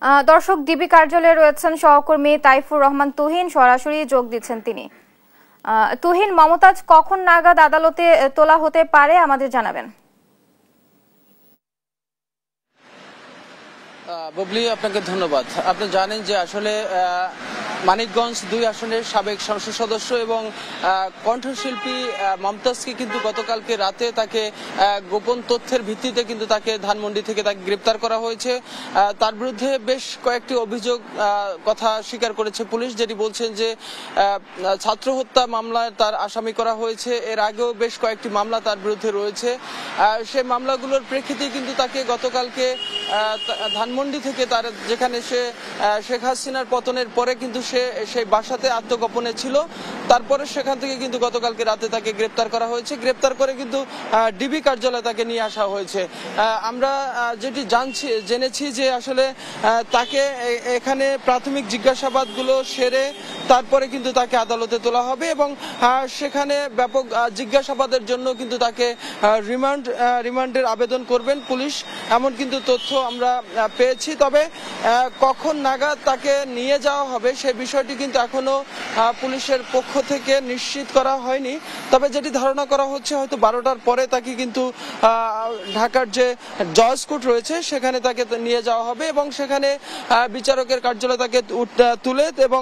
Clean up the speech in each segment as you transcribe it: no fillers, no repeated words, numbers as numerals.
দর্শক, ডিবি কার্যালয়ে রয়েছেন সহকর্মী তাইফুর রহমান তুহিন, সরাসরি যোগ দিচ্ছেন তিনি। তুহিন, মমতাজ কখন নাগাদ আদালতে তোলা হতে পারে আমাদের জানাবেন। বুবলি, আপনাকে ধন্যবাদ। আপনি জানেন যে আসলে মানিকগঞ্জ 2 আসনের সাবেক সংসদ সদস্য এবং কণ্ঠশিল্পী মমতাজকে কিন্তু গতকালকে রাতে তাকে গোপন তথ্যের ভিত্তিতে কিন্তু তাকে ধানমন্ডি থেকে তাকে গ্রেপ্তার করা হয়েছে। তার বিরুদ্ধে বেশ কয়েকটি অভিযোগ কথা স্বীকার করেছে পুলিশ, যেটি বলছেন যে ছাত্র হত্যা মামলায় তার আসামি করা হয়েছে। এর আগেও বেশ কয়েকটি মামলা তার বিরুদ্ধে রয়েছে। সেই মামলাগুলোর প্রেক্ষিতে কিন্তু তাকে গতকালকে ধানমন্ডি থেকে তার যেখানে সে শেখ হাসিনার পতনের পরে কিন্তু সে সেই বাসাতে আত্মগোপনে ছিল, তারপরে সেখান থেকে কিন্তু গতকালকে রাতে তাকে গ্রেপ্তার করা হয়েছে। গ্রেপ্তার করে কিন্তু ডিবি কার্যালয়ে তাকে নিয়ে আসা হয়েছে। আমরা যেটি জেনেছি যে আসলে তাকে এখানে প্রাথমিক জিজ্ঞাসাবাদগুলো সেরে তারপরে কিন্তু তাকে আদালতে তোলা হবে এবং সেখানে ব্যাপক জিজ্ঞাসাবাদের জন্য কিন্তু তাকে রিমান্ডের আবেদন করবেন পুলিশ, এমন কিন্তু তথ্য আমরা পেয়েছি। তবে কখন নাগাদ তাকে নিয়ে যাওয়া হবে সেই বিষয়টি কিন্তু এখনো পুলিশের পক্ষ থেকে নিশ্চিত করা হয়নি। তবে যেটি ধারণা করা হচ্ছে হয়তো 12টার পরে তাকে কিন্তু ঢাকার যে জজ কোর্ট রয়েছে সেখানে তাকে নিয়ে যাওয়া হবে এবং সেখানে বিচারকের কার্যালয়ে তাকে তুলে এবং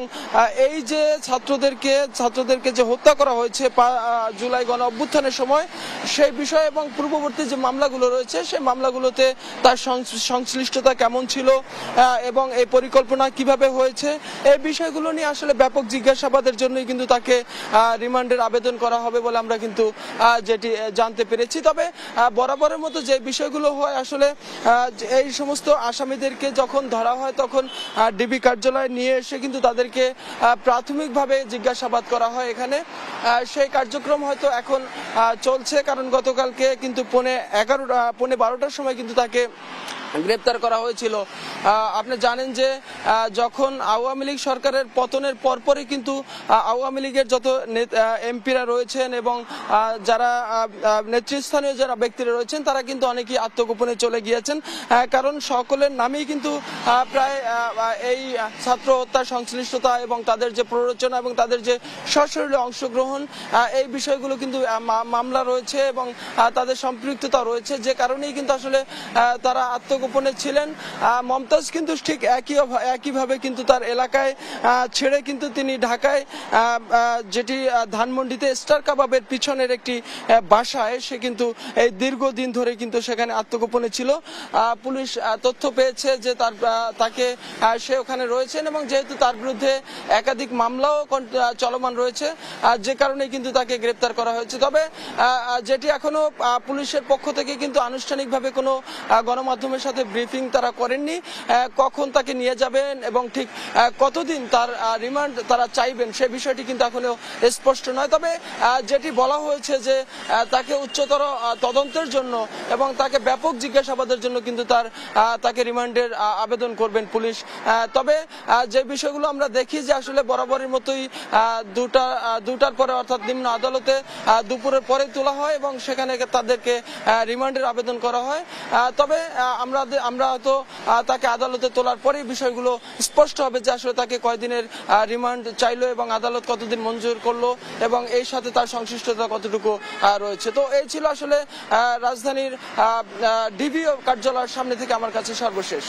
এই যে ছাত্রদেরকে যে হত্যা করা হয়েছে জুলাই গণ অভ্যুত্থানের সময় সেই বিষয় এবং পূর্ববর্তী যে মামলাগুলো রয়েছে সেই মামলাগুলোতে তার সংশ্লিষ্টতা কেমন ছিল এবং এই পরিকল্পনা কিভাবে হয়েছে এই বিষয়গুলো নিয়ে আসলে ব্যাপক জিজ্ঞাসাবাদের জন্যই কিন্তু তাকে রিমান্ডের আবেদন করা হবে বলে আমরা কিন্তু যেটি জানতে পেরেছি। তবে বরাবরের মতো যে বিষয়গুলো হয় আসলে এই সমস্ত আসামিদেরকে যখন ধরা হয় তখন ডিবি কার্যালয়ে নিয়ে এসে কিন্তু তাদেরকে প্রাথমিকভাবে জিজ্ঞাসাবাদ করা হয় এখানে। সেই কার্যক্রম হয়তো এখন চলছে, কারণ গতকালকে কিন্তু পৌনে 12টার সময় কিন্তু তাকে গ্রেপ্তার করা হয়েছিল। আপনি জানেন যে যখন আওয়ামী লীগ সরকারের পতনের পরপরই কিন্তু আওয়ামী লীগের যত এমপিরা রয়েছেন এবং যারা নেতৃস্থানীয় যারা ব্যক্তিরা রয়েছেন তারা কিন্তু অনেকেই আত্মগোপনে চলে গিয়েছেন, কারণ সকলের নামেই কিন্তু প্রায় এই ছাত্র হত্যার সংশ্লিষ্টতা এবং তাদের যে প্ররোচনা এবং তাদের যে সশরীরে অংশগ্রহণ এই বিষয়গুলো কিন্তু মামলা রয়েছে এবং তাদের সম্পৃক্ততা রয়েছে, যে কারণেই কিন্তু আসলে তারা আত্মগোপনে ছিলেন। মমতাজ কিন্তু ঠিক একইভাবে কিন্তু তার এলাকায় ছেড়ে কিন্তু তিনি ঢাকায় যেটি ধানমন্ডিতে স্টার কাবাবের পিছনের একটি বাসায় সে কিন্তু এই দীর্ঘদিন ধরে কিন্তু সেখানে আত্মগোপনে ছিল। পুলিশ তথ্য পেয়েছে যে তাকে সে ওখানে রয়েছেন এবং যেহেতু তার বিরুদ্ধে একাধিক মামলাও চলমান রয়েছে যে কারণে কিন্তু তাকে গ্রেপ্তার করা হয়েছে। তবে যেটি এখনো পুলিশের পক্ষ থেকে কিন্তু আনুষ্ঠানিকভাবে কোনো গণমাধ্যমের সাথে ব্রিফিং তারা করেননি, কখন তাকে নিয়ে যাবেন এবং ঠিক কতদিন তার রিমান্ড তারা চাইবেন সে বিষয়টি কিন্তু এখনো স্পষ্ট নয়। তবে যেটি বলা হয়েছে যে তাকে উচ্চতর তদন্তের জন্য এবং তাকে ব্যাপক জিজ্ঞাসাবাদের জন্য কিন্তু তাকে রিমান্ডের আবেদন করবেন পুলিশ। তবে যে বিষয়গুলো আমরা দেখি যে আসলে বরাবরের মতোই 2টার পরে অর্থাৎ নিম্ন আদালতে দুপুরের পরে তোলা হয় এবং সেখানে তাদেরকে রিমান্ডের আবেদন করা হয়। তবে আমরা হয়তো তাকে আদালতে তোলার পরে বিষয়গুলো স্পষ্ট হবে যে আসলে তাকে কয়দিনের রিমান্ড চাইলো এবং আদালত কতদিন মঞ্জুর করলো এবং এই সাথে তার সংশ্লিষ্টতা কতটুকু রয়েছে। তো এই ছিল আসলে রাজধানীর ডিবি কার্যালয়ের সামনে থেকে আমার কাছে সর্বশেষ।